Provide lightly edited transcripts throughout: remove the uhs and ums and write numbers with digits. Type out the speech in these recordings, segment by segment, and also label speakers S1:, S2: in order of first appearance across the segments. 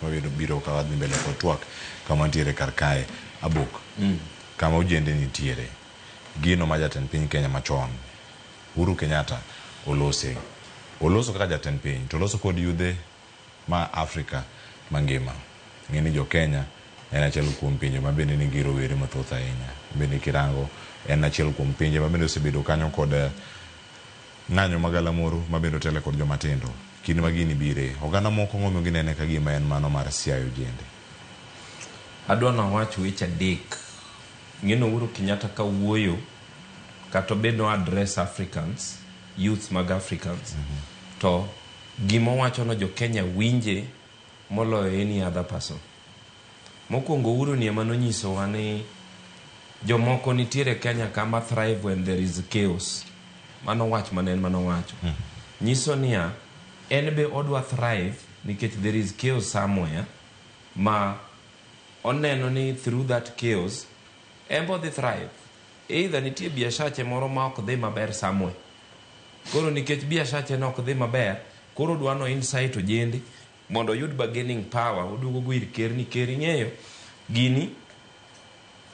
S1: mabiro ka wadhi mbele kod twak kama ntiere kar kae Abuk. Kama ojende nitiere gino ma jatend piny Kenya machon Uhuru Kenyatta oloso kaka jatend piny to loso kod yudhe ma Afrika mangima. Ng'eni jo Kenya en achiel kuom pinje ma bende nigi rowere mathoth ahinya. Bende kirango en achiel kuom pinje ma bende osebedo kanyo kod ng'anyo magalamoro ma bende otele kod jomatindo. Kinde ma gini bire oganda moko ng'omo ginene ka gima en mano mar siayo jende.
S2: Adwa wacho weche adek. Ng'eno Uhuru Kenyatta ka wuoyo kata bedo address Africans, youth mag Africans. To gima wacho no jo Kenya winje moloyo any other person. Mokwongo Uhuru ni ema nonyiso wa ni jomoko nitiere Kenya kama thrive when there is chaos. Mano wach manen mano wacho. Nyiso niya en be odwa thrive nikech there is chaos somewhere ma oneno ni through that chaos embo the thrive. Either nitie biashache moro ma ok dhi maber somewhere. Koro nikech biashache no ok dhi maber, koro dwano insight ojende mondo yud bargaining power odugo go ir ker ni ker ng'eyo gini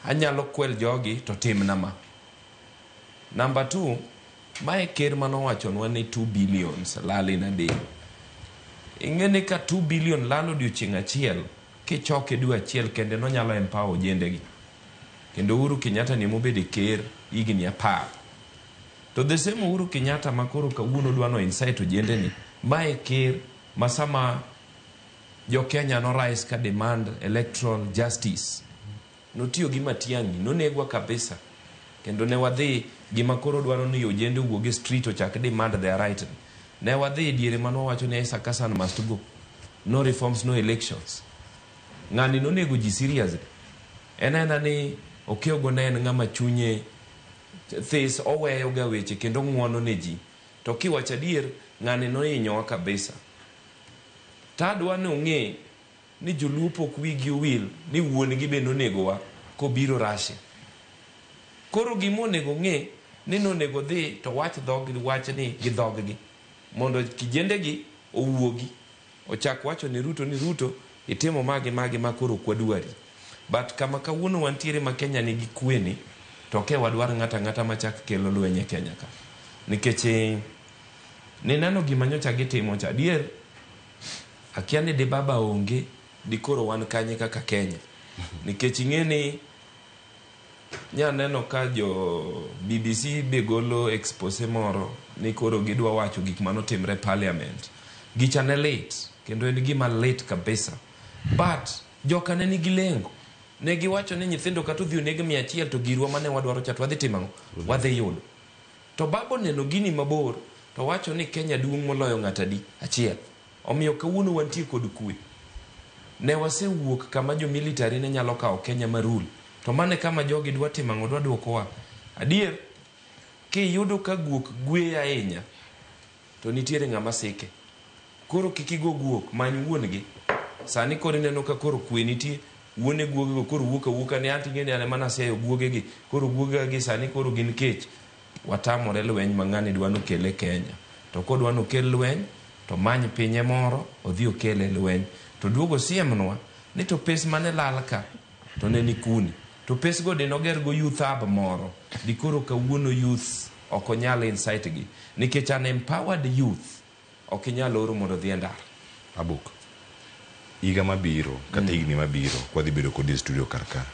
S2: anyalo kwel jogi to timna ma. Number 2, mae ker mano wachonwa ni 2 billions lali na day. Ing'eni ka 2 billion lalo odiochieng' achiel kichoke dwe achiel kende no nyalo empower ojende gi. Kendo Uhuru Kenyatta ni mobede ker higni 10. To the same Uhuru Kenyatta makoro kawuono dwano insight ojende ni mae ker masama jo Kenya no rise ka demand electoral justice. Notiyo gi Matiang'i nonegwa kabisa. Kendo ne wadhi gima koro dwaro ni ojende wuoge street ochak demand their right. Ne wadhi diere mano wacho ni Isaac Hassan must go. No reforms, no elections. Ng'ani nonego ji seriously. Ena ni okego ne en ng'ama chunye this oweyo ga weche kendo ng'uono ne ji. To kiwacho adier ng'ani nohinyowa kabisa. Tadwa ni ong'e ni jolupo ok wigi owil ni wuongi be nonegowa kobiro Russia. Koro gimonego ng'e ni nonego dhi to wach dhoggi wach ni gi dhoggi mondo kijendegi owuogi ochak wacho ni Ruto itimo magi makoro kwadwari. But kama kawuono wantiere ma Kenya nigi kweni to ke wadwar ng'ata machak kelo lweny e Kenya ka. Nikech ni nano gima nyocha gitimo cha dier akia ni de baba onge di koro wan kanye kaka Kenya. Nikech ing'eni nyaneno ka jo BBC begolo expose moro ni koro gidwa wacho gik manotimre parliament. Gichane late kendo en gima late kabisa. But joka ne nigi lengo. Ne giwacho ni nyithindo kata odhi oneg 100 to girwa mane wadwaro cha wadhi timo wadhi yudo. To babo neno gini mabor to wacho ni Kenya duong' moloyo ng'atadi achiel. Omiyo kawuono wantie kod kwe. Ne wasewuok kama jo military ne nyalo kawo Kenya marul. To mane kama jogi dwa timo dwa duokowa. Adier kiyudo ka guok gwe ahinya to nitiere ng'ama sike. Koro kikigo guok many wuongi. Sani koro neno ka koro kwe nitie wuone guogego koro wuoka ne anting'eni ane mana seyo guogegi. Koro guogegi sani koro gin kech. Watamore lweny mang'ani dwano kele Kenya. To kodwano kel lweny to many pinye moro odhi okele lweny. To duogo siemnwa ni to pes mane lal ka to ne ni kuni. To pes go denoger go youth hub moro. Di koro kawuono youth okonyal insight gi. Nikech an empowered youth okinyal oro mondo dhi ndara.
S1: Abuk. Iga mabiro, kata higni mabiro, kwa dhi bedo kod studio karka.